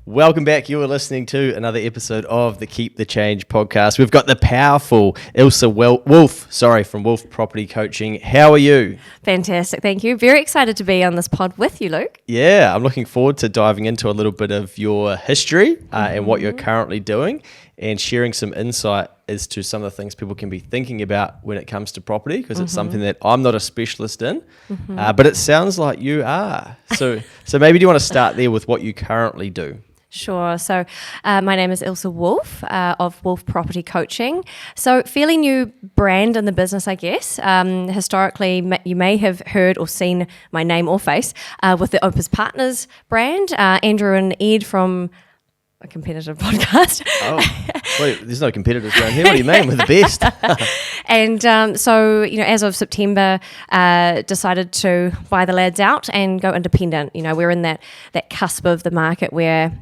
Welcome back. You are listening to another episode of the Keep the Change podcast. We've got the powerful Ilse Wolfe, from Wolfe Property Coaching. How are you? Fantastic, thank you. Very excited to be on this pod with you, Luke. Yeah, I'm looking forward to diving into a little bit of your history and what you're currently doing and sharing some insight as to some of the things people can be thinking about when it comes to property, because it's something that I'm not a specialist in, but it sounds like you are. So maybe do you want to start there with what you currently do? Sure. So my name is Ilse Wolfe of Wolfe Property Coaching. So fairly new brand in the business, I guess. Historically, you may have heard or seen my name or face with the Opus Partners brand. Andrew and Ed from a competitive podcast. Oh, wait, there's no competitors around here. What do you mean? We're the best. And so, as of September, decided to buy the lads out and go independent. We're in that cusp of the market where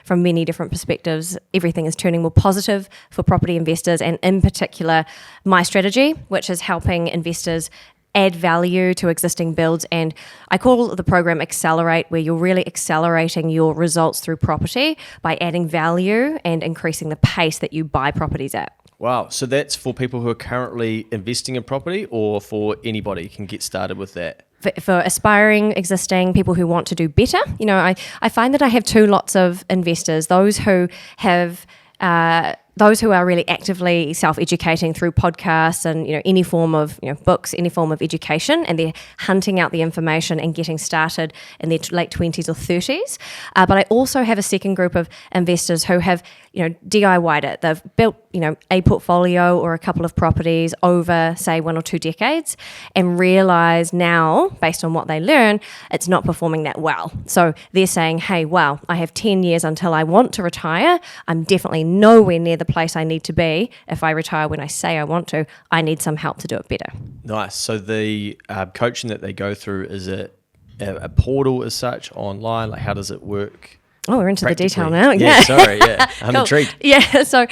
from many different perspectives, everything is turning more positive for property investors, and in particular, my strategy, which is helping investors add value to existing builds. And I call the program Accelerate, where you're really accelerating your results through property by adding value and increasing the pace that you buy properties at. Wow. So that's for people who are currently investing in property, or for anybody can get started with that? For aspiring, existing people who want to do better. I find that I have two lots of investors: those who are really actively self-educating through podcasts and any form of books, any form of education, and they're hunting out the information and getting started in their late 20s or 30s. But I also have a second group of investors who have DIY'd it. They've built a portfolio or a couple of properties over, say, 1 or 2 decades, and realize now, based on what they learn, it's not performing that well. So they're saying, hey, wow, I have 10 years until I want to retire. I'm definitely nowhere near the place I need to be. If I retire when I say I want to, I need some help to do it better. Nice. So the coaching that they go through, is it a portal as such online? Like, how does it work? Oh, we're into the detail now. Yeah, sorry. Yeah, I'm intrigued. Yeah, so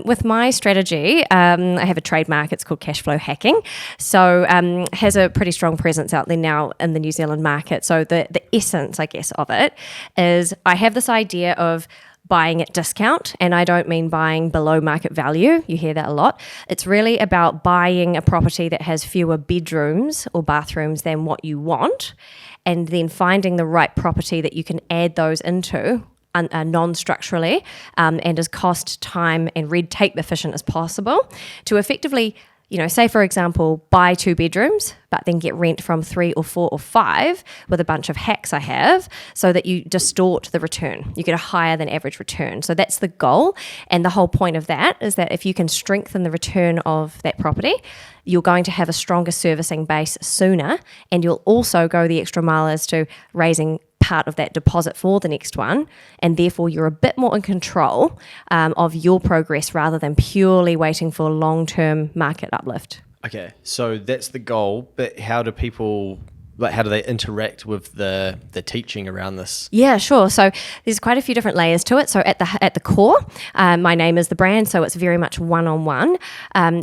with my strategy, I have a trademark. It's called cash flow hacking. So has a pretty strong presence out there now in the New Zealand market. So the essence, I guess, of it is I have this idea of buying at discount, and I don't mean buying below market value. You hear that a lot. It's really about buying a property that has fewer bedrooms or bathrooms than what you want, and then finding the right property that you can add those into non-structurally and as cost, time, and red tape efficient as possible to effectively, say for example, buy 2 bedrooms, but then get rent from 3 or 4 or 5 with a bunch of hacks I have, so that you distort the return. You get a higher than average return. So that's the goal. And the whole point of that is that if you can strengthen the return of that property, you're going to have a stronger servicing base sooner, and you'll also go the extra mile as to raising part of that deposit for the next one, and therefore you're a bit more in control of your progress rather than purely waiting for long-term market uplift. Okay, so that's the goal, but how do they interact with the teaching around this? Yeah, sure. So there's quite a few different layers to it. So at the core, my name is the brand, so it's very much one-on-one.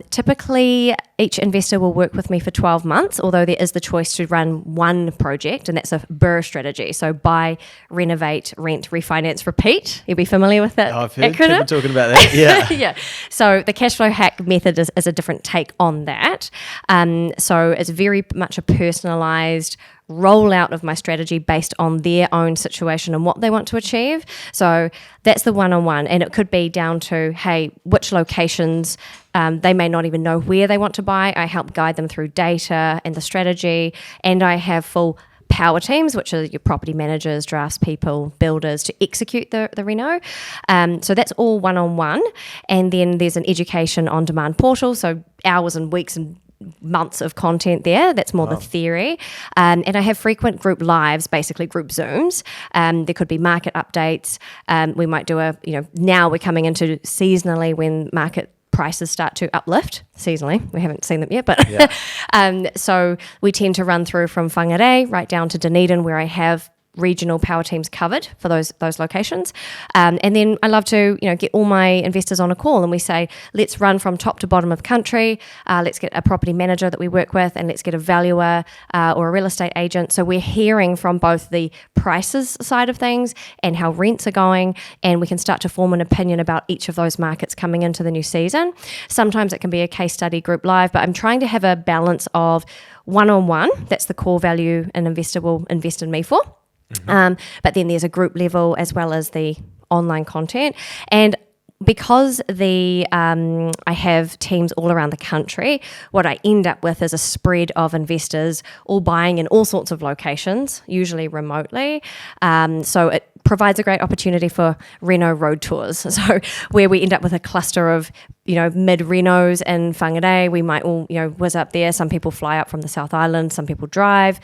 Typically, each investor will work with me for 12 months, although there is the choice to run one project, and that's a BRRRR strategy. So buy, renovate, rent, refinance, repeat. You'll be familiar with that I've heard acronym? people talking about that. Yeah. Yeah. So the cash flow hack method is a different take on that. So it's very much a personalized rollout of my strategy based on their own situation and what they want to achieve. So that's the one-on-one, and it could be down to, hey, which locations, they may not even know where they want to buy. I help guide them through data and the strategy, and I have full power teams, which are your property managers, draftspeople, builders, to execute the reno. So that's all one-on-one. And then there's an education on-demand portal, so hours and weeks and months of content there. That's more the theory. And I have frequent group lives, basically group Zooms. There could be market updates. We might do now we're coming into seasonally when market prices start to uplift seasonally. We haven't seen them yet, but yeah. So we tend to run through from Whangarei right down to Dunedin, where I have regional power teams covered for those locations. And then I love to, get all my investors on a call and we say, let's run from top to bottom of the country. Let's get a property manager that we work with and let's get a valuer or a real estate agent. So we're hearing from both the prices side of things and how rents are going, and we can start to form an opinion about each of those markets coming into the new season. Sometimes it can be a case study group live, but I'm trying to have a balance of one-on-one. That's the core value an investor will invest in me for. But then there's a group level as well as the online content. And because I have teams all around the country, what I end up with is a spread of investors all buying in all sorts of locations, usually remotely. So it provides a great opportunity for reno road tours. So where we end up with a cluster of, mid-renos in Whangarei, we might all, whiz up there. Some people fly up from the South Island, some people drive.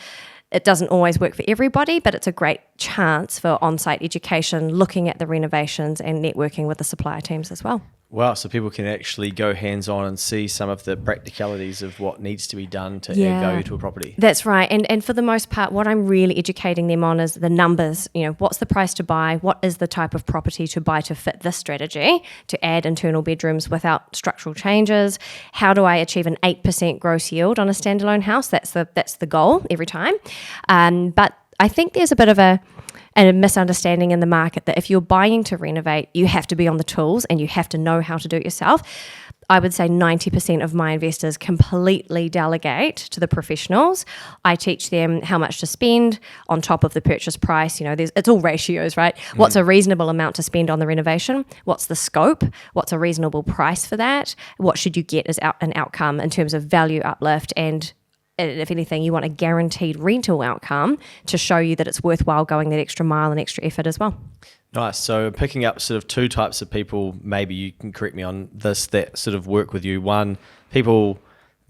It doesn't always work for everybody, but it's a great chance for on-site education, looking at the renovations and networking with the supplier teams as well. Wow, so people can actually go hands-on and see some of the practicalities of what needs to be done to add value to a property. That's right. And for the most part, what I'm really educating them on is the numbers. What's the price to buy? What is the type of property to buy to fit this strategy, to add internal bedrooms without structural changes? How do I achieve an 8% gross yield on a standalone house? That's the goal every time. But I think there's a bit of a misunderstanding in the market that if you're buying to renovate, you have to be on the tools and you have to know how to do it yourself. I would say 90% of my investors completely delegate to the professionals. I teach them how much to spend on top of the purchase price. It's all ratios, right? What's a reasonable amount to spend on the renovation? What's the scope? What's a reasonable price for that? What should you get as an outcome in terms of value uplift, and if anything, you want a guaranteed rental outcome to show you that it's worthwhile going that extra mile and extra effort as well. Nice. So picking up sort of two types of people, maybe you can correct me on this, that sort of work with you. One, people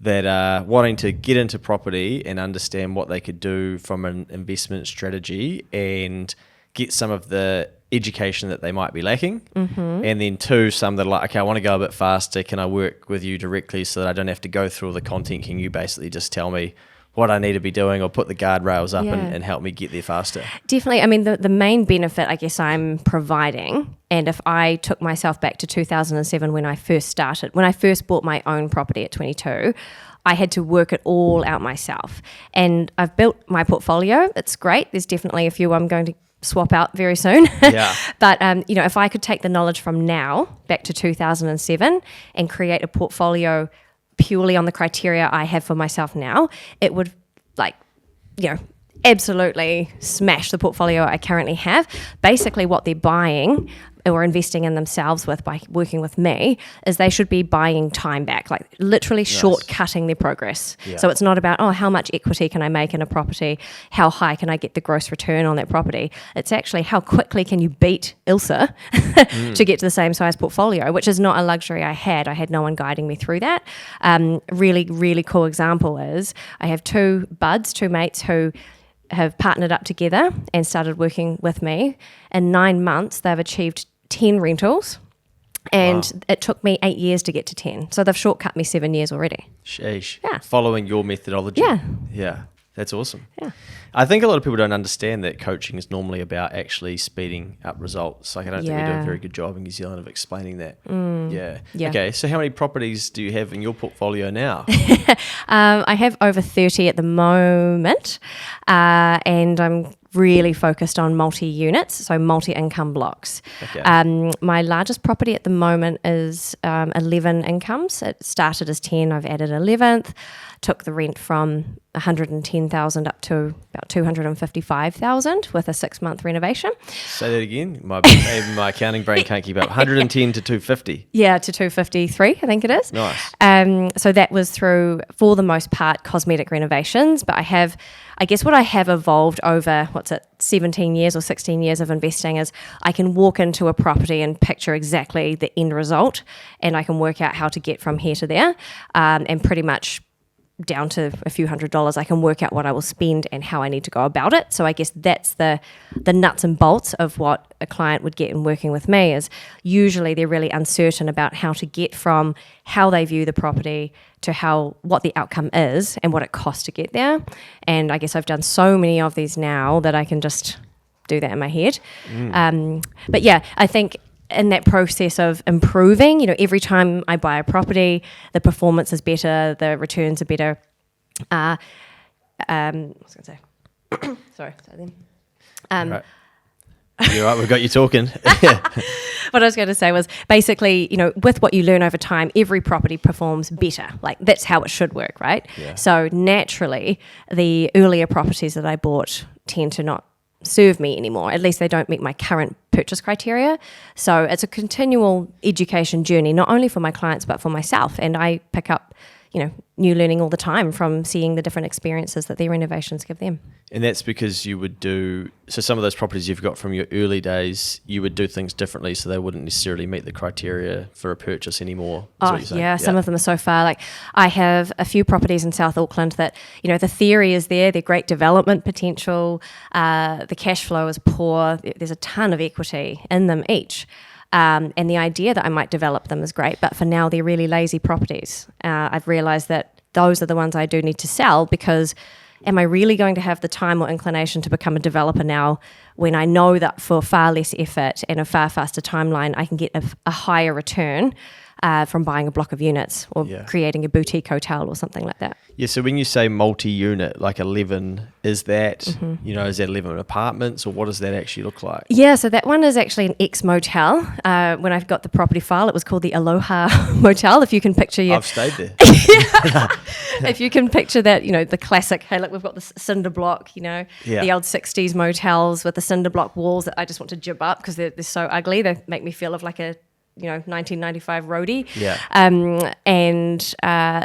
that are wanting to get into property and understand what they could do from an investment strategy and get some of the education that they might be lacking. And then two, some that are like, okay, I want to go a bit faster. Can I work with you directly so that I don't have to go through all the content? Can you basically just tell me what I need to be doing or put the guardrails up and help me get there faster? Definitely. I mean, the main benefit, I guess, I'm providing, and if I took myself back to 2007 when I first bought my own property at 22, I had to work it all out myself. And I've built my portfolio. It's great. There's definitely a few I'm going to swap out very soon. But if I could take the knowledge from now back to 2007 and create a portfolio purely on the criteria I have for myself now, it would absolutely smash the portfolio I currently have. Basically what they're buying or investing in themselves with by working with me is they should be buying time back, like literally shortcutting their progress. So it's not about, how much equity can I make in a property? How high can I get the gross return on that property? It's actually how quickly can you beat Ilse to get to the same size portfolio, which is not a luxury I had. I had no one guiding me through that. Really, really cool example is I have two mates who have partnered up together and started working with me. In 9 months, they've achieved 10 rentals, and it took me 8 years to get to 10. So they've shortcut me 7 years already. Sheesh. Yeah. Following your methodology. Yeah. That's awesome. Yeah. I think a lot of people don't understand that coaching is normally about actually speeding up results. Like I don't think we do a very good job in New Zealand of explaining that. Yeah. Okay. So how many properties do you have in your portfolio now? I have over 30 at the moment, and I'm really focused on multi-units, so multi-income blocks. Okay. My largest property at the moment is 11 incomes. It started as 10. I've added 11th. Took the rent from 110,000 up to about 255,000 with a 6-month renovation. Say that again. My accounting brain can't keep up. 110 to 250. Yeah, to 253, I think it is. Nice. So that was through, for the most part, cosmetic renovations. But I guess what I have evolved over, 17 years or 16 years of investing is I can walk into a property and picture exactly the end result, and I can work out how to get from here to there, and pretty much down to a few $100s, I can work out what I will spend and how I need to go about it. So I guess that's the nuts and bolts of what a client would get in working with me is usually they're really uncertain about how to get from how they view the property to what the outcome is and what it costs to get there. And I guess I've done so many of these now that I can just do that in my head. But yeah, I think in that process of improving, you know, every time I buy a property, the performance is better, the returns are better. I was going to say, sorry, say them. Right. You're right, we've got you talking. What I was going to say was basically, you know, with what you learn over time, every property performs better. Like that's how it should work, right? Yeah. So naturally, the earlier properties that I bought tend to not serve me anymore. At least they don't meet my current purchase criteria. So it's a continual education journey, not only for my clients, but for myself. And I pick up, you know, new learning all the time from seeing the different experiences that their renovations give them. And that's because you would do, so some of those properties you've got from your early days, you would do things differently so they wouldn't necessarily meet the criteria for a purchase anymore. Oh, yeah, some of them are so far. Like I have a few properties in South Auckland that, you know, the theory is there, they're great development potential, the cash flow is poor, there's a ton of equity in them each. And the idea that I might develop them is great, but for now they're really lazy properties. I've realised that those are the ones I do need to sell because am I really going to have the time or inclination to become a developer now when I know that for far less effort and a far faster timeline I can get a higher return from buying a block of units or creating a boutique hotel or something like that. Yeah, so when you say multi-unit, like 11, is that, you know, is that 11 apartments or what does that actually look like? Yeah, so that one is actually an ex-motel. When I've got the property file, it was called the Aloha Motel, if you can picture your... I've stayed there. If you can picture that, you know, the classic, hey, look, we've got this cinder block, you know, the old 60s motels with the cinder block walls that I just want to jib up because they're so ugly. They make me feel of like a, you know, 1995 roadie. Yeah. And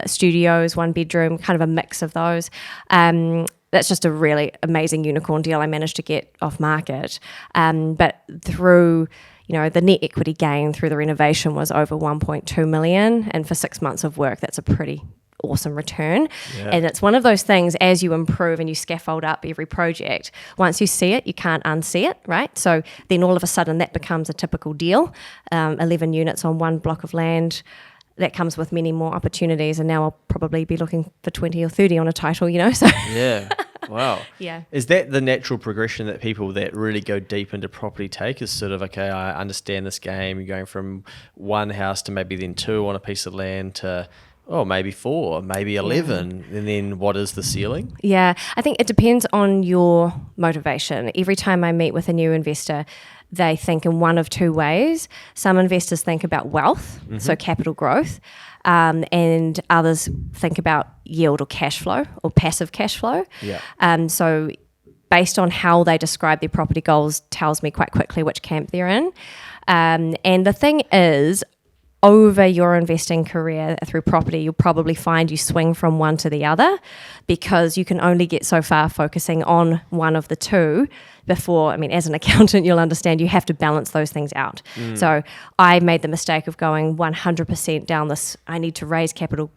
studios, one bedroom, kind of a mix of those. That's just a really amazing unicorn deal I managed to get off market. But through, you know, the net equity gain through the renovation was over 1.2 million. And for 6 months of work, that's a pretty awesome return. And it's one of those things as you improve and you scaffold up every project, once you see it, you can't unsee it, right? So then all of a sudden that becomes a typical deal. 11 units on one block of land. That comes with many more opportunities, and now I'll probably be looking for 20 or 30 on a title, you know. So Yeah. Wow. Yeah. Is that the natural progression that people that really go deep into property take, is sort of, okay, I understand this game, you're going from one house to maybe then two on a piece of land to, oh, maybe 4, maybe 11, and then what is the ceiling? Yeah, I think it depends on your motivation. Every time I meet with a new investor, they think in one of two ways. Some investors think about wealth, so capital growth, and others think about yield or cash flow or passive cash flow. Yeah. So based on how they describe their property goals tells me quite quickly which camp they're in. And the thing is, over your investing career through property, you'll probably find you swing from one to the other because you can only get so far focusing on one of the two before, I mean, as an accountant, you'll understand you have to balance those things out. So I made the mistake of going 100% down this, I need to raise capital,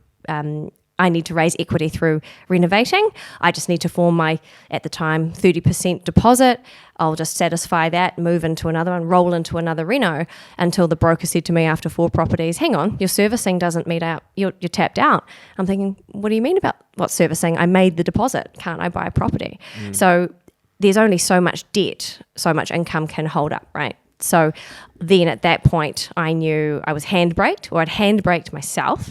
I need to raise equity through renovating. I just need to form my, at the time, 30% deposit. I'll just satisfy that, move into another one, roll into another reno, until the broker said to me after 4 properties, hang on, your servicing doesn't meet out, you're tapped out. I'm thinking, what do you mean about what servicing? I made the deposit. Can't I buy a property? So there's only so much debt, so much income can hold up, right? So then at that point, I knew I was handbraked, or I'd handbraked myself.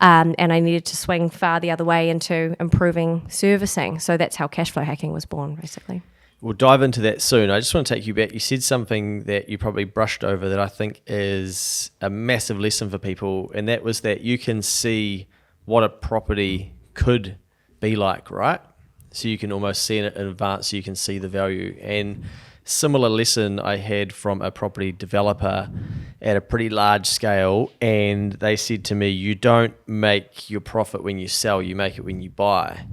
And I needed to swing far the other way into improving servicing. So that's how cash flow hacking was born, basically. We'll dive into that soon. I just want to take you back. You said something that you probably brushed over that I think is a massive lesson for people, and that was that you can see what a property could be like, right? So you can almost see it in advance, so you can see the value. And similar lesson I had from a property developer at a pretty large scale, and they said to me, you don't make your profit when you sell, you make it when you buy.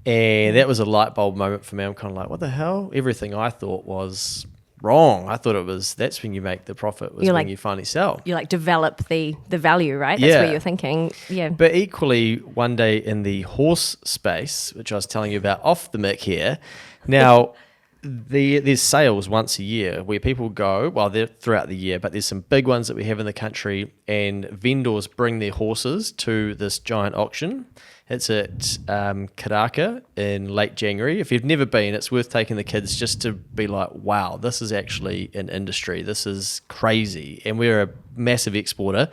And that was a light bulb moment for me. I'm kind of like, what the hell? Everything I thought was wrong. I thought it was, that's when you make the profit, was when you finally sell. You like develop the value, right? That's what you're thinking. Yeah. But equally, one day in the horse space, which I was telling you about off the mic here, now there's sales once a year where people go, well, they're throughout the year, but there's some big ones that we have in the country, and vendors bring their horses to this giant auction. It's at Karaka in late January. If you've never been, it's worth taking the kids just to be like, wow, this is actually an industry. This is crazy. And we're a massive exporter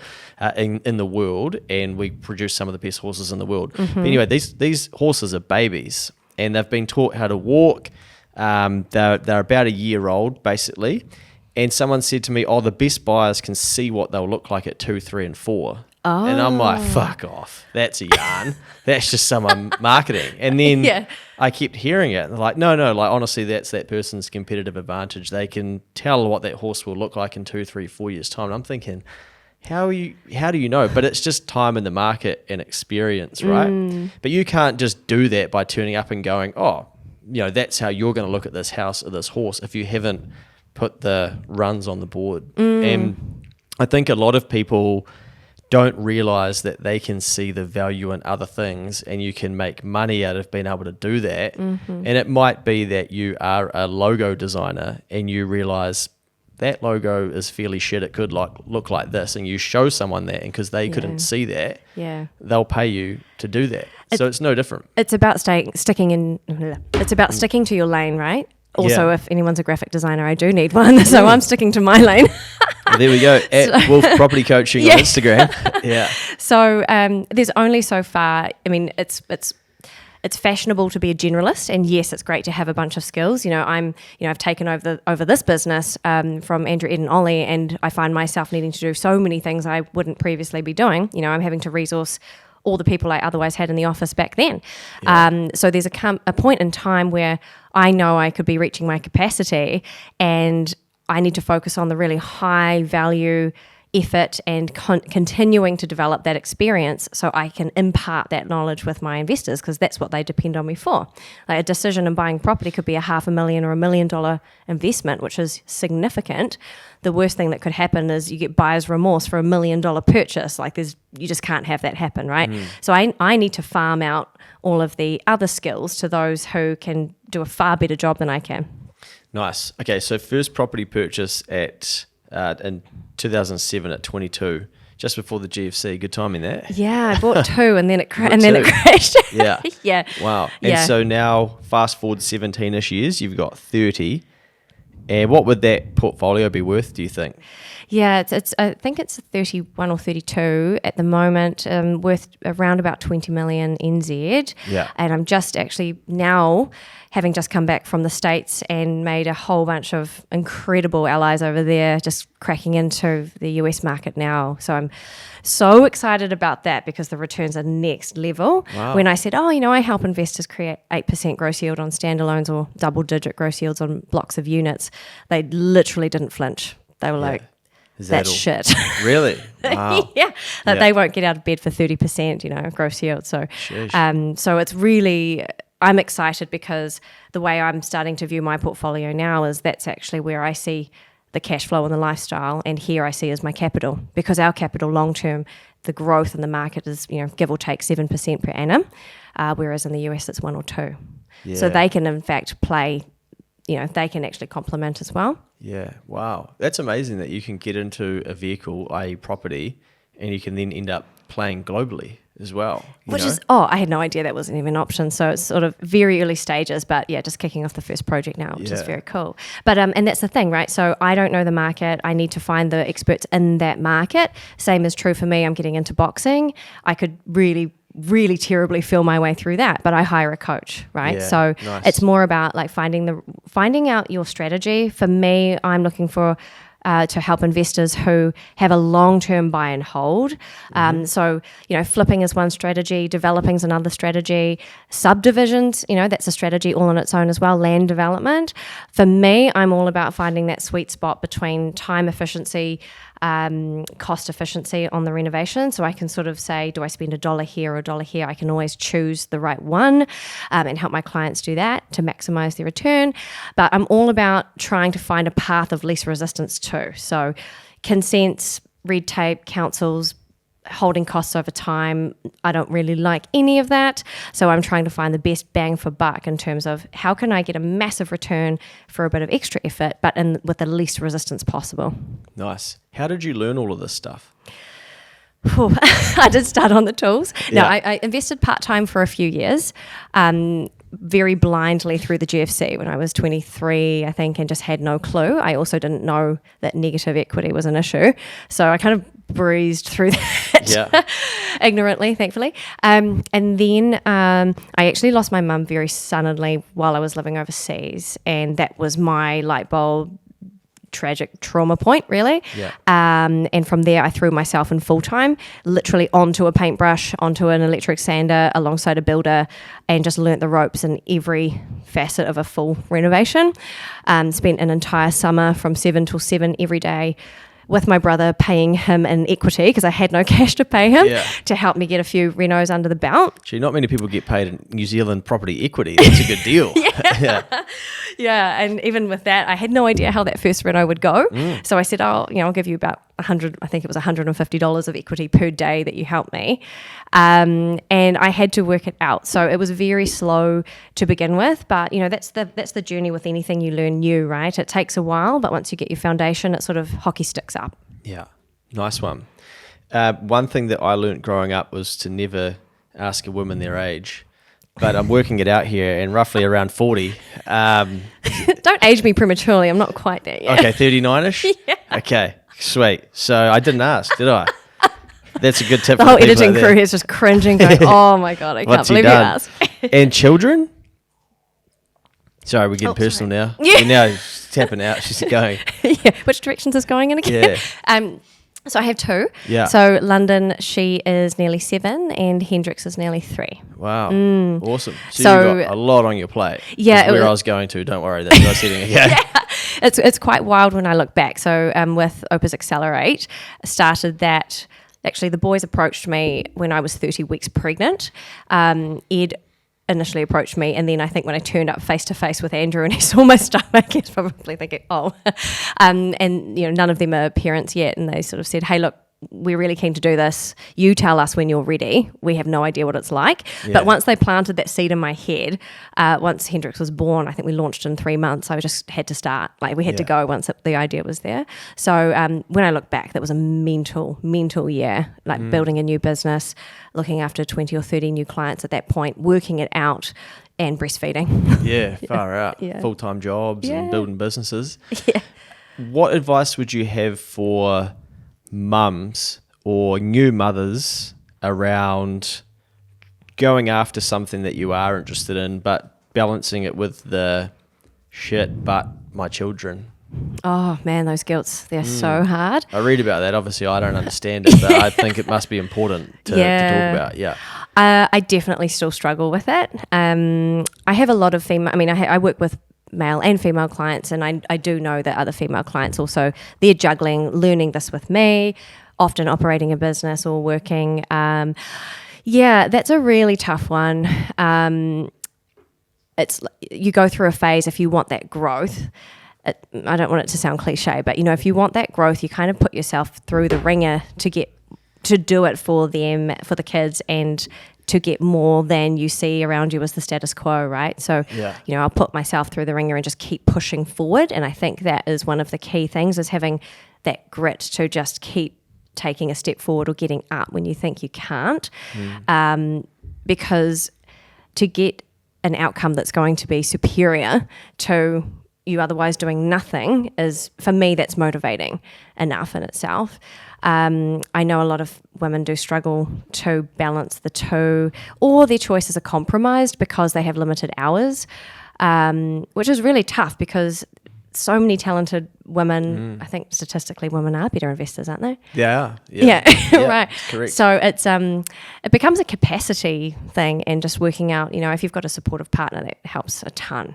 in the world, and we produce some of the best horses in the world. But anyway, these horses are babies, and they've been taught how to walk. They're about a year old, basically. And someone said to me, oh, the best buyers can see what they'll look like at 2, 3, and 4. Oh. And I'm like, fuck off. That's a yarn. That's just someone marketing. And then I kept hearing it. And they're like, no, like honestly, that's that person's competitive advantage. They can tell what that horse will look like in 2, 3, 4 years' time. And I'm thinking, how do you know? But it's just time in the market and experience, right? But you can't just do that by turning up and going, oh, that's how you're going to look at this house or this horse if you haven't put the runs on the board. And I think a lot of people don't realize that they can see the value in other things, and you can make money out of being able to do that. And it might be that you are a logo designer and you realize that logo is fairly shit. It could look like this, and you show someone that, and because they couldn't see that, they'll pay you to do that. So it's no different. It's about sticking to your lane, right? Also, if anyone's a graphic designer, I do need one, so I'm sticking to my lane. Well, there we go, at Wolfe Property Coaching on Instagram. Yeah. So there's only so far. I mean, it's fashionable to be a generalist, and yes, it's great to have a bunch of skills. I've taken over this business from Andrew, Ed, and Ollie, and I find myself needing to do so many things I wouldn't previously be doing. I'm having to resource all the people I otherwise had in the office back then. So there's a point in time where I know I could be reaching my capacity, and I need to focus on the really high value effort and continuing to develop that experience so I can impart that knowledge with my investors, because that's what they depend on me for. Like a decision in buying property could be a $500,000 or $1 million investment, which is significant. The worst thing that could happen is you get buyer's remorse for $1 million purchase. You just can't have that happen, right? So I need to farm out all of the other skills to those who can do a far better job than I can. Nice. Okay, so first property purchase in 2007 at 22, just before the GFC. Good timing there. Yeah, I bought 2 and then it crashed. Yeah. Yeah. Wow. And so now, fast forward 17-ish years, you've got 30. And what would that portfolio be worth, do you think? Yeah, it's I think it's 31 or 32 at the moment, worth around about 20 million NZ. Yeah. And I'm just actually now, having just come back from the States and made a whole bunch of incredible allies over there, just cracking into the US market now. So I'm so excited about that because the returns are next level. Wow. When I said, I help investors create 8% gross yield on standalones or double-digit gross yields on blocks of units, they literally didn't flinch. They were like, that's shit. Really? Wow. Yeah. They won't get out of bed for 30%, gross yield. So, so it's really, I'm excited because the way I'm starting to view my portfolio now is that's actually where I see the cash flow and the lifestyle, and here I see as my capital, because our capital long term, the growth in the market is, give or take 7% per annum, whereas in the US it's 1 or 2. Yeah. So they can in fact play, they can actually complement as well. Yeah, wow. That's amazing that you can get into a vehicle, i.e. property, and you can then end up playing globally as well. Which is, I had no idea that wasn't even an option. So it's sort of very early stages, but yeah, just kicking off the first project now, which is very cool. But, and that's the thing, right? So I don't know the market. I need to find the experts in that market. Same is true for me. I'm getting into boxing. I could really terribly feel my way through that, but I hire a coach, right? Yeah, so nice. It's more about like finding out your strategy. For me, I'm looking for to help investors who have a long-term buy and hold. So, flipping is one strategy, developing is another strategy, subdivisions, that's a strategy all on its own as well, land development. For me, I'm all about finding that sweet spot between time efficiency, cost efficiency on the renovation. So I can sort of say, do I spend $1 here or $1 here? I can always choose the right one and help my clients do that to maximize their return. But I'm all about trying to find a path of least resistance too. So consents, red tape, councils, holding costs over time. I don't really like any of that. So I'm trying to find the best bang for buck in terms of how can I get a massive return for a bit of extra effort, but with the least resistance possible. Nice. How did you learn all of this stuff? I did start on the tools. Yeah. No, I invested part-time for a few years, very blindly through the GFC when I was 23, I think, and just had no clue. I also didn't know that negative equity was an issue. So I kind of breezed through that ignorantly, thankfully. And then I actually lost my mum very suddenly while I was living overseas. And that was my light bulb tragic trauma point, really. Yeah. And from there, I threw myself in full time, literally onto a paintbrush, onto an electric sander, alongside a builder, and just learnt the ropes in every facet of a full renovation. Spent an entire summer from 7 till 7 every day with my brother, paying him in equity because I had no cash to pay him to help me get a few renos under the belt. Gee, not many people get paid in New Zealand property equity. That's a good deal. Yeah, and even with that, I had no idea how that first reno would go. So I said, I'll give you about $150 of equity per day that you help me. And I had to work it out. So it was very slow to begin with, but that's the journey with anything you learn new, right? It takes a while, but once you get your foundation, it sort of hockey sticks up. Yeah, nice one. One thing that I learned growing up was to never ask a woman their age. But I'm working it out here, and roughly around 40. Don't age me prematurely. I'm not quite there yet. Okay, 39-ish? Yeah. Okay, sweet. So I didn't ask, did I? That's a good tip. The for whole people editing out there. crew is just cringing, going, oh my God, I can't What's he believe you done? asked. And children? Sorry, we're getting personal now. Yeah. Now she's tapping out. She's going. Yeah. Which direction's this going in again? Yeah. So I have two. Yeah. So London, she is nearly 7, and Hendrix is nearly 3. Wow. Awesome. So you've got a lot on your plate. Yeah. That's where I was going to. Don't worry. That's what I was sitting again. It's quite wild when I look back. So with Opus Accelerate, started that. Actually, the boys approached me when I was 30 weeks pregnant. Ed initially approached me, and then I think when I turned up face to face with Andrew and he saw my stomach, he's probably thinking, and none of them are parents yet, and they sort of said, hey, look, we're really keen to do this. You tell us when you're ready. We have no idea what it's like. Yeah. But once they planted that seed in my head, once Hendrix was born, I think we launched in 3 months. I just had to start. Like we had to go once the idea was there. So when I look back, that was a mental year, like building a new business, looking after 20 or 30 new clients at that point, working it out, and breastfeeding. Yeah, far out. Yeah. Full-time jobs and building businesses. Yeah. What advice would you have for mums or new mothers around going after something that you are interested in, but balancing it with the shit, but my children? Oh man, those guilts, they're so hard. I read about that. Obviously, I don't understand it, but I think it must be important to talk about. Yeah. I definitely still struggle with it. I have a lot of female, I work with male and female clients, and I do know that other female clients also, they're juggling, learning this with me, often operating a business or working. That's a really tough one. It's you go through a phase if you want that growth. I don't want it to sound cliche, but if you want that growth, you kind of put yourself through the ringer to do it for them, for the kids, and to get more than you see around you as the status quo, right? So, I'll put myself through the ringer and just keep pushing forward. And I think that is one of the key things, is having that grit to just keep taking a step forward or getting up when you think you can't. Because to get an outcome that's going to be superior to you otherwise doing nothing is, for me, that's motivating enough in itself. I know a lot of women do struggle to balance the two, or their choices are compromised because they have limited hours, which is really tough because so many talented women, I think statistically women are better investors, aren't they? Yeah. Right. Correct. So it's it becomes a capacity thing, and just working out, if you've got a supportive partner, that helps a ton,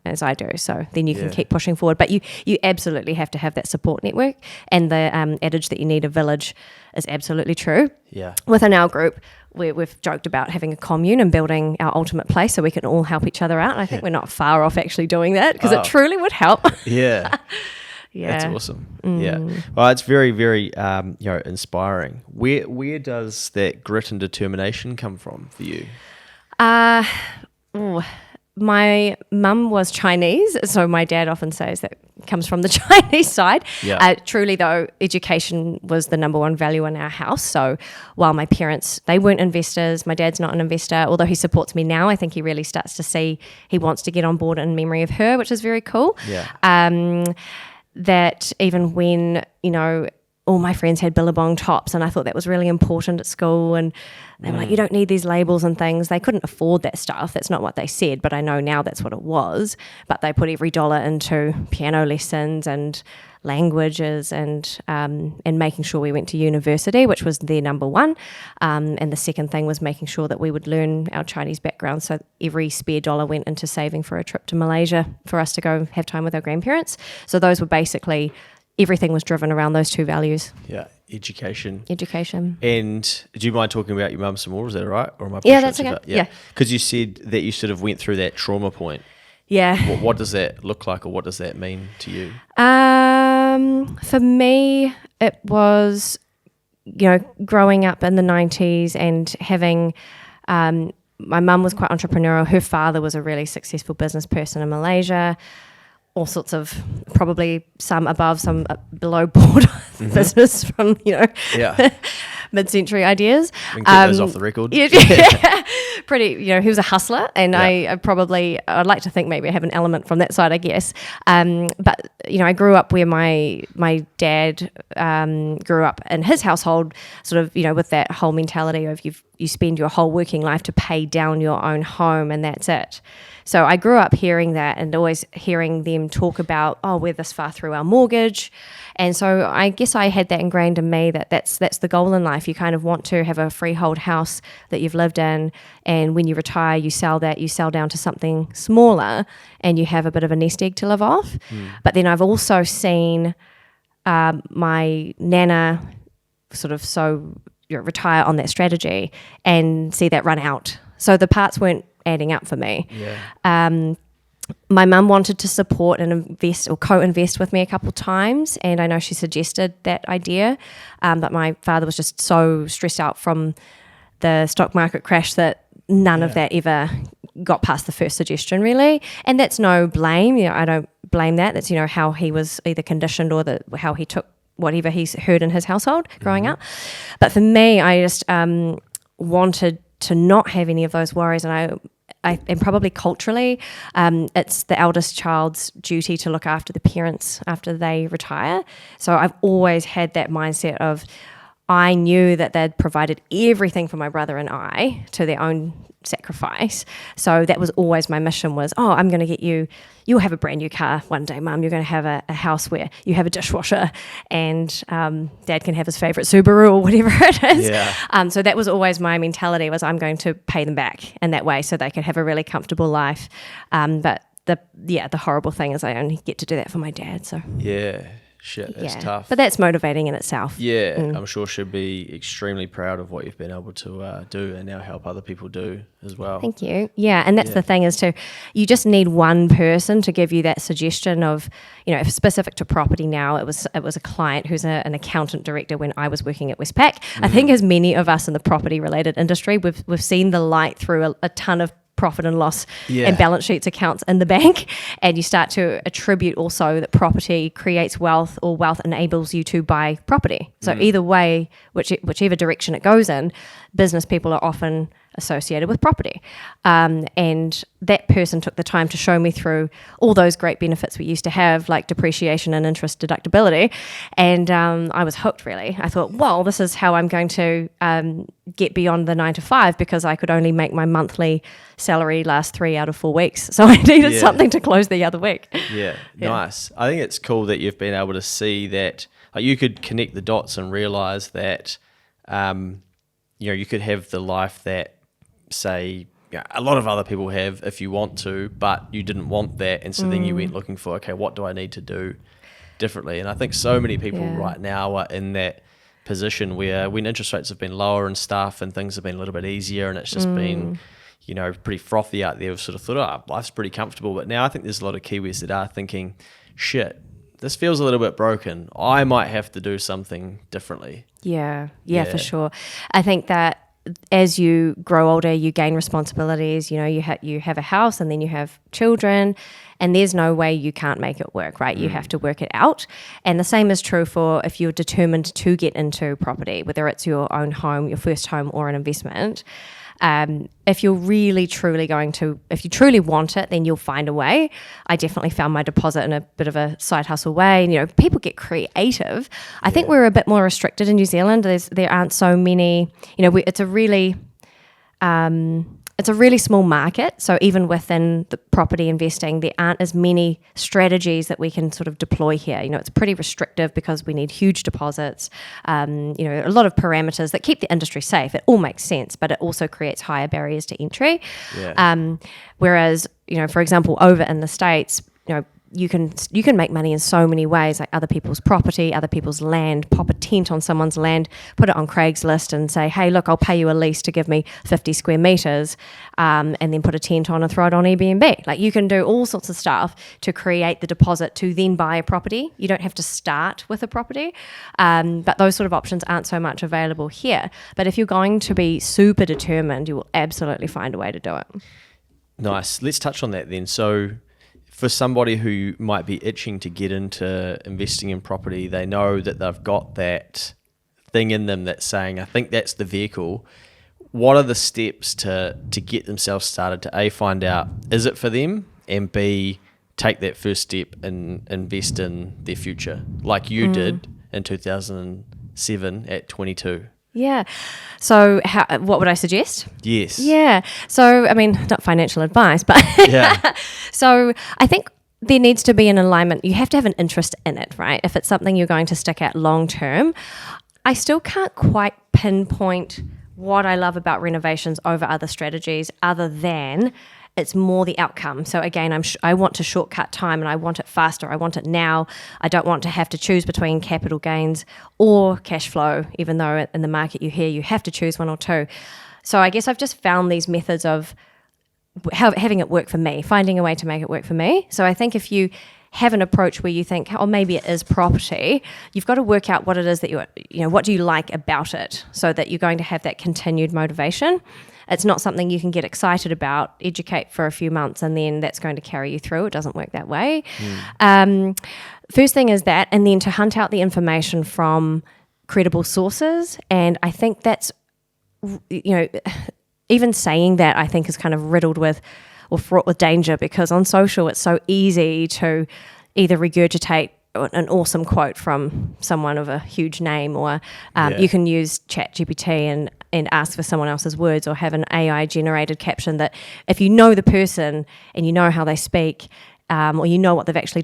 as I do. So then you can keep pushing forward. But you absolutely have to have that support network, and the adage that you need a village is absolutely true. Yeah. Within our group, we've joked about having a commune and building our ultimate place so we can all help each other out. And I think we're not far off actually doing that, because it truly would help. Yeah. That's awesome. Yeah. Well, it's very, very, inspiring. Where does that grit and determination come from for you? My mum was Chinese, so my dad often says that comes from the Chinese side. Yeah. Truly, though, education was the number one value in our house. So while my parents, they weren't investors, my dad's not an investor, although he supports me now. I think he really starts to see he wants to get on board in memory of her, which is very cool. Yeah. That even when, all my friends had Billabong tops, and I thought that was really important at school, and they were like, you don't need these labels and things. They couldn't afford that stuff. That's not what they said, but I know now that's what it was. But they put every dollar into piano lessons and languages and making sure we went to university, which was their number one. And the second thing was making sure that we would learn our Chinese background. So every spare dollar went into saving for a trip to Malaysia for us to go have time with our grandparents. So those were basically, everything was driven around those two values. Yeah, education. And do you mind talking about your mum some more? Is that all right? Or am I Yeah, that's okay. Yeah. Because you said that you sort of went through that trauma point. Yeah. What does that look like, or what does that mean to you? For me, it was, growing up in the 90s and having, my mum was quite entrepreneurial. Her father was a really successful business person in Malaysia. All sorts of, probably some above, some below board business from, mid-century ideas. We can get those off the record. Yeah. Pretty, he was a hustler, and Yeah. I'd like to think maybe I have an element from that side, I guess. But, I grew up where my dad grew up in his household, sort of, with that whole mentality of you spend your whole working life to pay down your own home, and that's it. So I grew up hearing that and always hearing them talk about, we're this far through our mortgage. And so I guess I had that ingrained in me that's the goal in life. You kind of want to have a freehold house that you've lived in, and when you retire, you sell down to something smaller, and you have a bit of a nest egg to live off. But then I've also seen my nana sort of retire on that strategy and see that run out. So the parts weren't adding up for me. Yeah. My mum wanted to support and invest or co-invest with me a couple of times, and I know she suggested that idea, but my father was just so stressed out from the stock market crash that none of that ever got past the first suggestion, really. And that's no blame. I don't blame that. That's how he was either conditioned or how he took whatever he's heard in his household growing up. But for me, I just wanted to not have any of those worries, and and probably culturally, it's the eldest child's duty to look after the parents after they retire. So I've always had that mindset of, I knew that they'd provided everything for my brother and I to their own sacrifice. So that was always my mission was, I'm going to get you'll have a brand new car one day, Mum. You're going to have a house where you have a dishwasher, and Dad can have his favourite Subaru or whatever it is. Yeah. So that was always my mentality, was I'm going to pay them back in that way so they could have a really comfortable life. But the horrible thing is I only get to do that for my dad. So Yeah. Shit, that's tough. But that's motivating in itself. Yeah, I'm sure she'll be extremely proud of what you've been able to do and now help other people do as well. Thank you. Yeah, and that's the thing is you just need one person to give you that suggestion of, if specific to property now, it was a client who's an accountant director when I was working at Westpac. I think as many of us in the property related industry, we've seen the light through a ton of profit and loss and balance sheets accounts in the bank, and you start to attribute also that property creates wealth, or wealth enables you to buy property. So either way, whichever direction it goes in, business people are often associated with property. And that person took the time to show me through all those great benefits we used to have, like depreciation and interest deductibility. And I was hooked, really. I thought, well, this is how I'm going to get beyond the 9 to 5, because I could only make my monthly salary last 3 out of 4 weeks. So I needed something to close the other week. Yeah, nice. I think it's cool that you've been able to see that, like, you could connect the dots and realize that, you could have the life that, say, a lot of other people have if you want to, but you didn't want that, and so then you went looking for, okay, what do I need to do differently? And I think so many people right now are in that position where, when interest rates have been lower and stuff, and things have been a little bit easier, and it's just been, pretty frothy out there, we've sort of thought, life's pretty comfortable. But now I think there's a lot of Kiwis that are thinking, shit, this feels a little bit broken. I might have to do something differently. Yeah, for sure. I think that as you grow older, you gain responsibilities. You know, you have a house and then you have children, and there's no way you can't make it work, right? You have to work it out. And the same is true for if you're determined to get into property, whether it's your own home, your first home, or an investment. If you're really truly if you truly want it, then you'll find a way. I definitely found my deposit in a bit of a side hustle way. And, you know, people get creative. I think we're a bit more restricted in New Zealand. There aren't so many, you know, it's a really small market. So even within the property investing, there aren't as many strategies that we can sort of deploy here. You know, it's pretty restrictive because we need huge deposits, you know, a lot of parameters that keep the industry safe. It all makes sense, but it also creates higher barriers to entry. Yeah. Whereas, you know, for example, over in the States, you know, you can make money in so many ways, like other people's property, other people's land, pop a tent on someone's land, put it on Craigslist and say, hey, look, I'll pay you a lease to give me 50 square meters, and then put a tent on and throw it on Airbnb. Like, you can do all sorts of stuff to create the deposit to then buy a property. You don't have to start with a property, but those sort of options aren't so much available here. But if you're going to be super determined, you will absolutely find a way to do it. Nice. Let's touch on that then. So for somebody who might be itching to get into investing in property, they know that they've got that thing in them that's saying, I think that's the vehicle. What are the steps to get themselves started to A, find out, is it for them? And B, take that first step and invest in their future, like you did in 2007 at 22. Yeah. So what would I suggest? Yes. Yeah. So, I mean, not financial advice, but yeah. So I think there needs to be an alignment. You have to have an interest in it, right? If it's something you're going to stick at long term. I still can't quite pinpoint what I love about renovations over other strategies other than it's more the outcome. So again, I want to shortcut time and I want it faster. I want it now. I don't want to have to choose between capital gains or cash flow, even though in the market you have to choose one or two. So I guess I've just found these methods of having it work for me, finding a way to make it work for me. So I think if you have an approach where you think, oh, maybe it is property, you've got to work out what it is that what do you like about it so that you're going to have that continued motivation. It's not something you can get excited about, educate for a few months, and then that's going to carry you through. It doesn't work that way. First thing is that, and then to hunt out the information from credible sources. And I think that's, you know, even saying that I think is kind of riddled with or fraught with danger, because on social it's so easy to either regurgitate an awesome quote from someone of a huge name, or you can use ChatGPT and ask for someone else's words, or have an AI generated caption that if you know the person and you know how they speak, or you know what they've actually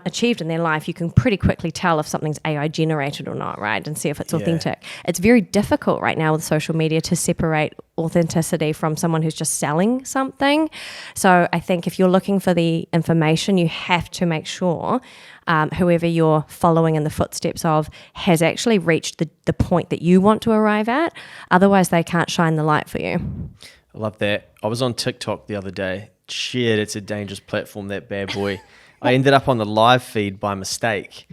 achieved in their life, you can pretty quickly tell if something's AI generated or not, right? And see if it's authentic. It's very difficult right now with social media to separate authenticity from someone who's just selling something. So I think if you're looking for the information, you have to make sure whoever you're following in the footsteps of has actually reached the point that you want to arrive at. Otherwise, they can't shine the light for you. I love that. I was on TikTok the other day. Shit, it's a dangerous platform, that bad boy. I ended up on the live feed by mistake.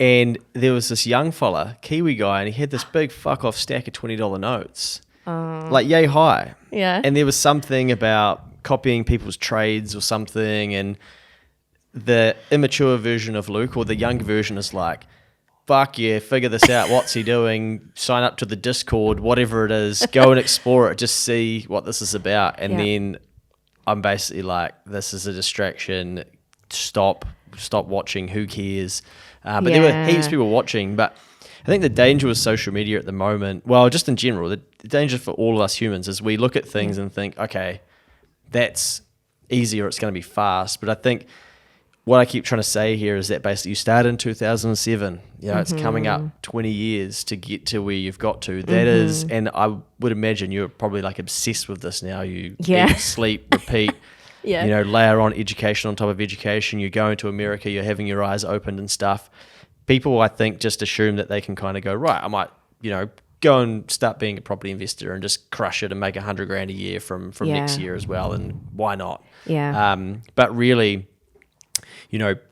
And there was this young fella, Kiwi guy, and he had this big fuck off stack of $20 notes. Like yay high. Yeah. And there was something about copying people's trades or something, and the immature version of Luke, or the younger version, is like, fuck yeah, figure this out. What's he doing? Sign up to the Discord, whatever it is. Go and explore it. Just see what this is about. And then I'm basically like, this is a distraction. Stop watching. Who cares? But there were heaps of people watching. But I think the danger with social media at the moment, well, just in general, the danger for all of us humans is we look at things and think, okay, that's easy, or it's going to be fast. But I think what I keep trying to say here is that basically you started in 2007. You know, it's coming up 20 years to get to where you've got to. That is, and I would imagine you're probably like obsessed with this now. You eat, sleep, repeat, you know, layer on education on top of education. You're going to America, you're having your eyes opened and stuff. People, I think, just assume that they can kind of go, right, I might, you know, go and start being a property investor and just crush it and make $100,000 a year from next year as well. And why not? Yeah. But really,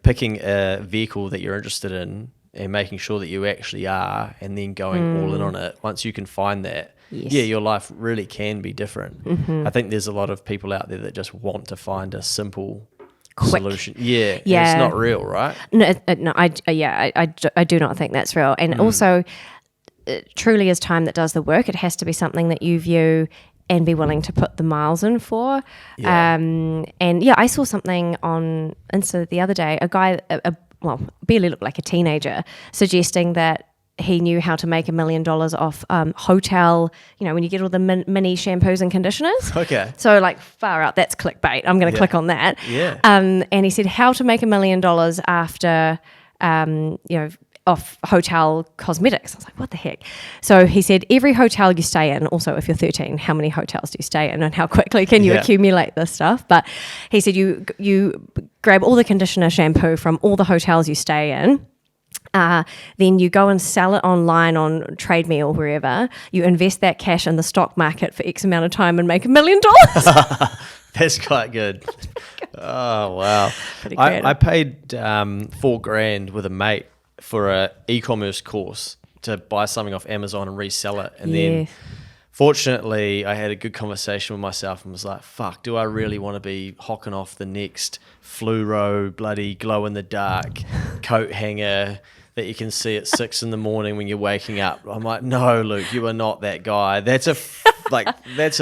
picking a vehicle that you're interested in and making sure that you actually are, and then going all in on it. Once you can find that, Yes. your life really can be different. I think there's a lot of people out there that just want to find a simple Quick. solution. Yeah. And it's not real, right? No, I do not think that's real. And also, it truly is time that does the work. It has to be something that you view and be willing to put the miles in for. Yeah. I saw something on Insta the other day, a guy, barely looked like a teenager, suggesting that he knew how to make $1 million off hotel, when you get all the mini shampoos and conditioners. Okay. So like far out, that's clickbait. I'm going to click on that. Yeah. And he said how to make $1 million after, off hotel cosmetics. I was like, what the heck? So he said every hotel you stay in, also if you're 13, how many hotels do you stay in and how quickly can you accumulate this stuff? But he said you grab all the conditioner, shampoo from all the hotels you stay in. Then you go and sell it online on Trade Me or wherever. You invest that cash in the stock market for X amount of time and make $1 million. That's quite good. Oh, wow. I paid $4,000 with a mate for a e-commerce course to buy something off Amazon and resell it. And then fortunately, I had a good conversation with myself and was like, fuck, do I really want to be hocking off the next fluoro, bloody glow-in-the-dark coat hanger that you can see at 6 a.m. when you're waking up? I'm like, no, Luke, you are not that guy. That's a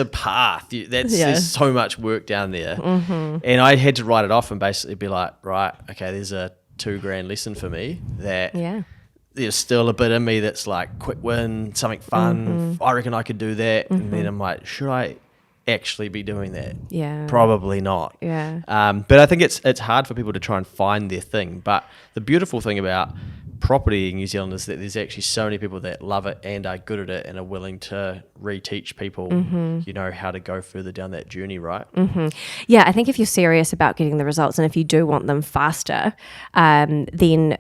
path. There's so much work down there. And I had to write it off and basically be like, right, okay, there's a $2,000 lesson for me that there's still a bit in me that's like quick win, something fun. I reckon I could do that. And then I'm like, should I actually be doing that? Yeah. Probably not. Yeah. But I think it's hard for people to try and find their thing. But the beautiful thing about property in New Zealand is that there's actually so many people that love it and are good at it and are willing to reteach people, how to go further down that journey, right? Yeah, I think if you're serious about getting the results and if you do want them faster, then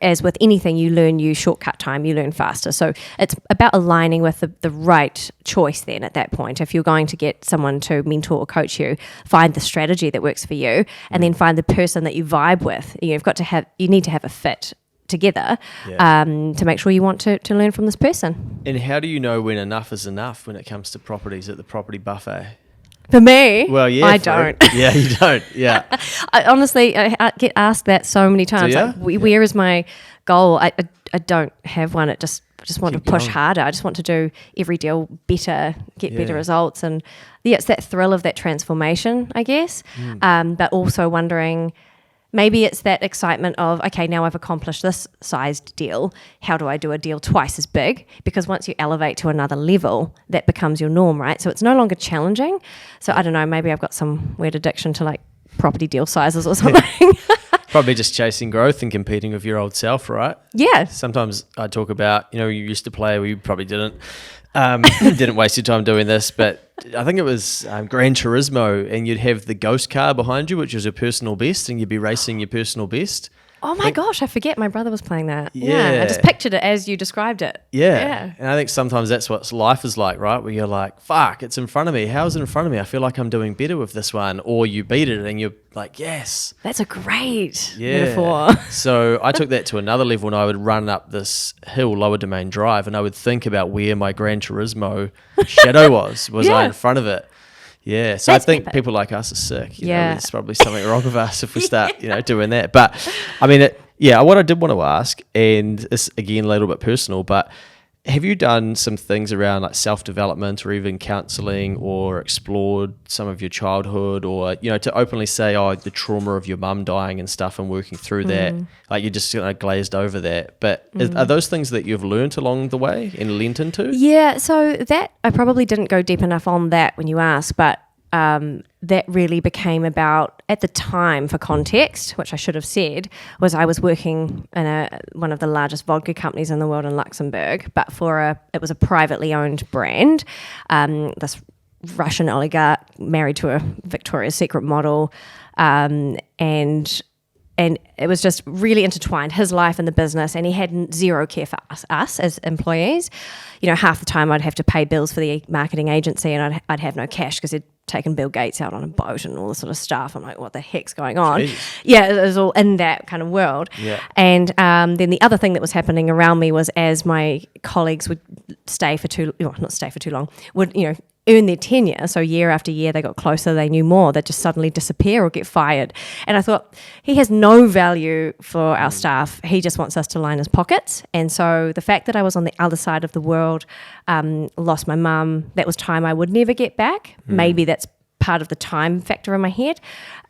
as with anything, you shortcut time, you learn faster. So it's about aligning with the right choice then at that point. If you're going to get someone to mentor or coach you, find the strategy that works for you and then find the person that you vibe with. You need to have a fit together to make sure you want to learn from this person. And how do you know when enough is enough when it comes to properties at the property buffet? For me, well, yeah, I don't. Yeah, you don't. Yeah. I honestly get asked that so many times. Like, where is my goal? I don't have one. I just want to push harder. I just want to do every deal better, get better results. And it's that thrill of that transformation, I guess. But also wondering, maybe it's that excitement of, okay, now I've accomplished this sized deal. How do I do a deal twice as big? Because once you elevate to another level, that becomes your norm, right? So it's no longer challenging. So I don't know, maybe I've got some weird addiction to like property deal sizes or something. Probably just chasing growth and competing with your old self, right? Yeah. Sometimes I talk about, you used to play, well, you probably didn't. Didn't waste your time doing this, but I think it was Gran Turismo, and you'd have the ghost car behind you, which was your personal best, and you'd be racing your personal best. Oh my gosh, I forget my brother was playing that. Yeah. I just pictured it as you described it. Yeah. And I think sometimes that's what life is like, right? Where you're like, fuck, it's in front of me. How is it in front of me? I feel like I'm doing better with this one. Or you beat it and you're like, yes. That's a great metaphor. So I took that to another level, and I would run up this hill, Lower Domain Drive, and I would think about where my Gran Turismo shadow was. Was I in front of it? Yeah, so I think people like us are sick. There's probably something wrong with us if we start, doing that. But I mean, what I did want to ask, and this again a little bit personal, but have you done some things around like self-development or even counselling, or explored some of your childhood, or to openly say, the trauma of your mum dying and stuff, and working through that? Like you just glazed over that, but are those things that you've learnt along the way and lent into? Yeah, so that I probably didn't go deep enough on that when you asked, but that really became about, at the time, for context, which I should have said, was I was working in one of the largest vodka companies in the world in Luxembourg, but it was a privately owned brand. This Russian oligarch married to a Victoria's Secret model, and it was just really intertwined, his life and the business, and he had zero care for us as employees. Half the time I'd have to pay bills for the marketing agency, and I'd have no cash because he'd taken Bill Gates out on a boat and all this sort of stuff. I'm like, what the heck's going on? Jeez. Yeah, it was all in that kind of world. Yeah. And then the other thing that was happening around me was as my colleagues would not stay for too long, would, earn their tenure. So year after year, they got closer, they knew more, they'd just suddenly disappear or get fired. And I thought, he has no value for our staff. He just wants us to line his pockets. And so the fact that I was on the other side of the world, lost my mum, that was time I would never get back. Maybe that's part of the time factor in my head.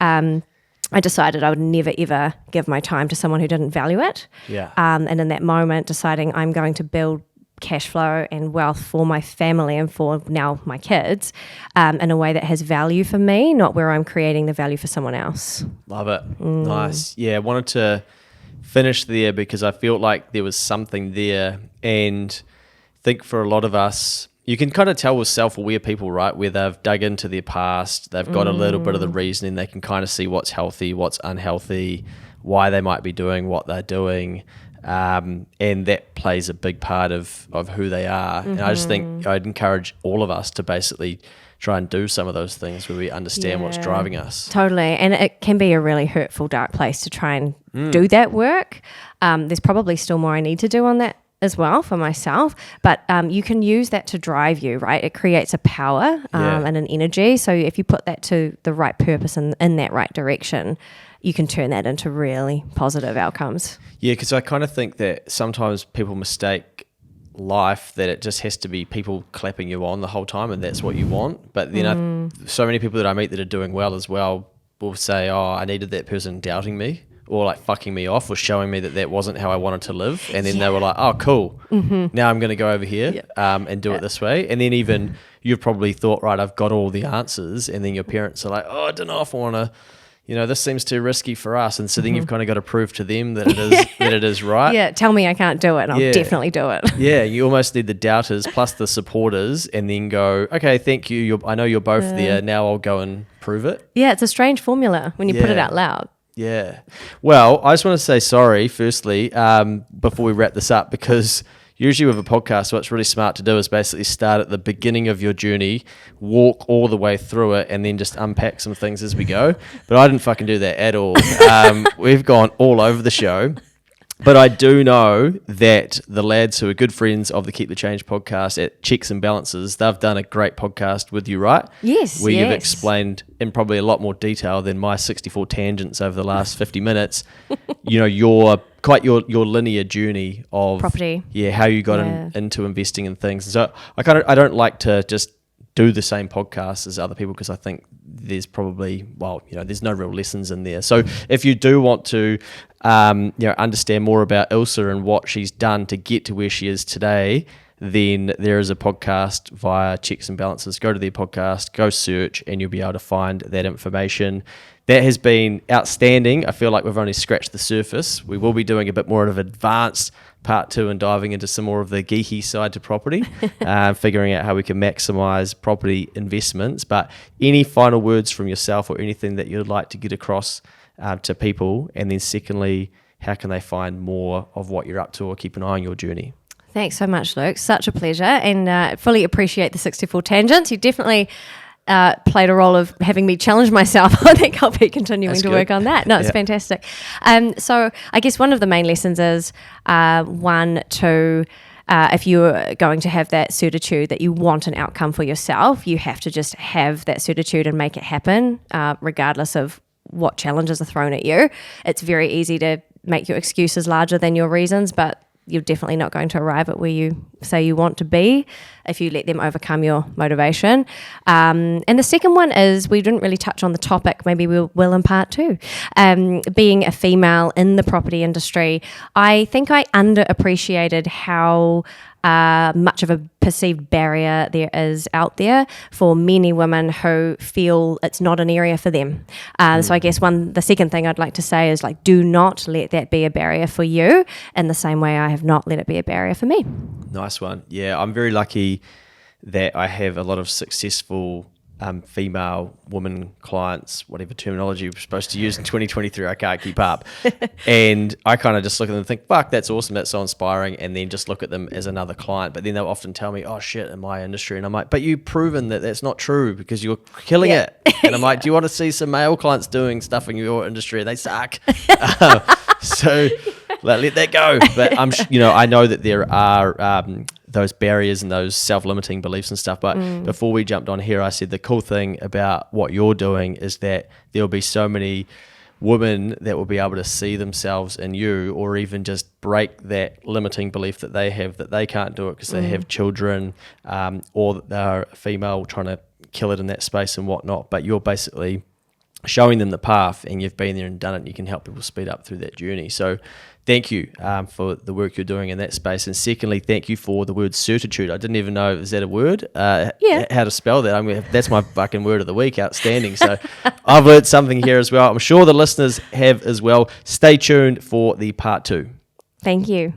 I decided I would never, ever give my time to someone who didn't value it. Yeah. And in that moment, deciding I'm going to build cash flow and wealth for my family and for now my kids in a way that has value for me, not where I'm creating the value for someone else. Love it. Nice. Yeah, I wanted to finish there because I felt like there was something there, and I think for a lot of us, you can kind of tell with self-aware people, right, where they've dug into their past, they've got a little bit of the reasoning, they can kind of see what's healthy, what's unhealthy, why they might be doing what they're doing. And that plays a big part of who they are. And I just think I'd encourage all of us to basically try and do some of those things where we understand what's driving us. Totally. And it can be a really hurtful, dark place to try and do that work. There's probably still more I need to do on that as well for myself, but you can use that to drive you, right? It creates a power and an energy. So if you put that to the right purpose and in that right direction, you can turn that into really positive outcomes. Yeah, because I kind of think that sometimes people mistake life that it just has to be people clapping you on the whole time and that's what you want. But then so many people that I meet that are doing well as well will say, oh, I needed that person doubting me or like fucking me off or showing me that that wasn't how I wanted to live. And then they were like, oh, cool. Now I'm going to go over here and do it this way. And then even you've probably thought, right, I've got all the answers. And then your parents are like, oh, I don't know if I want to, this seems too risky for us. And so then you've kind of got to prove to them that it is that it is right. Yeah, tell me I can't do it and I'll definitely do it. Yeah, you almost need the doubters plus the supporters and then go, okay, thank you. I know you're both there. Now I'll go and prove it. Yeah, it's a strange formula when you put it out loud. Yeah. Well, I just want to say sorry, firstly, before we wrap this up, because usually with a podcast, what's really smart to do is basically start at the beginning of your journey, walk all the way through it, and then just unpack some things as we go. But I didn't fucking do that at all. We've gone all over the show. But I do know that the lads who are good friends of the Keep the Change podcast at Checks and Balances, they've done a great podcast with you, right? Yes, where you've explained in probably a lot more detail than my 64 tangents over the last 50 minutes, your linear journey of property. Yeah, how you got into investing in things. And so I don't like to just do the same podcast as other people because I think there's probably, there's no real lessons in there. So if you do want to, understand more about Ilse and what she's done to get to where she is today, then there is a podcast via Checks and Balances. Go to their podcast, go search, and you'll be able to find that information. That has been outstanding. I feel like we've only scratched the surface. We will be doing a bit more of advanced part 2 and diving into some more of the geeky side to property, figuring out how we can maximize property investments. But any final words from yourself or anything that you'd like to get across to people? And then secondly, how can they find more of what you're up to or keep an eye on your journey? Thanks so much, Luke. Such a pleasure, and fully appreciate the 64 tangents. You definitely played a role of having me challenge myself. I think I'll be continuing to work on that. No, it's fantastic. So I guess one of the main lessons is if you're going to have that certitude that you want an outcome for yourself, you have to just have that certitude and make it happen, regardless of what challenges are thrown at you. It's very easy to make your excuses larger than your reasons, but you're definitely not going to arrive at where you say you want to be if you let them overcome your motivation. And the second one is, we didn't really touch on the topic, maybe we will in part 2. Being a female in the property industry, I think I underappreciated how much of a perceived barrier there is out there for many women who feel it's not an area for them. So I guess the second thing I'd like to say is, do not let that be a barrier for you in the same way I have not let it be a barrier for me. Nice one. Yeah, I'm very lucky that I have a lot of successful female, woman clients, whatever terminology we're supposed to use in 2023, I can't keep up. And I kind of just look at them and think, fuck, that's awesome, that's so inspiring, and then just look at them as another client. But then they'll often tell me, oh shit, in my industry, and I'm like, but you've proven that that's not true because you're killing it. And I'm like, do you want to see some male clients doing stuff in your industry? They suck. So let that go. But I know that there are those barriers and those self-limiting beliefs and stuff. But before we jumped on here, I said the cool thing about what you're doing is that there'll be so many women that will be able to see themselves in you, or even just break that limiting belief that they have that they can't do it because they have children, or that they're female trying to kill it in that space and whatnot. But you're basically showing them the path, and you've been there and done it, and you can help people speed up through that journey. So thank you for the work you're doing in that space. And secondly, thank you for the word certitude. I didn't even know, is that a word? How to spell that. That's my fucking word of the week. Outstanding. So I've learned something here as well. I'm sure the listeners have as well. Stay tuned for the part 2. Thank you.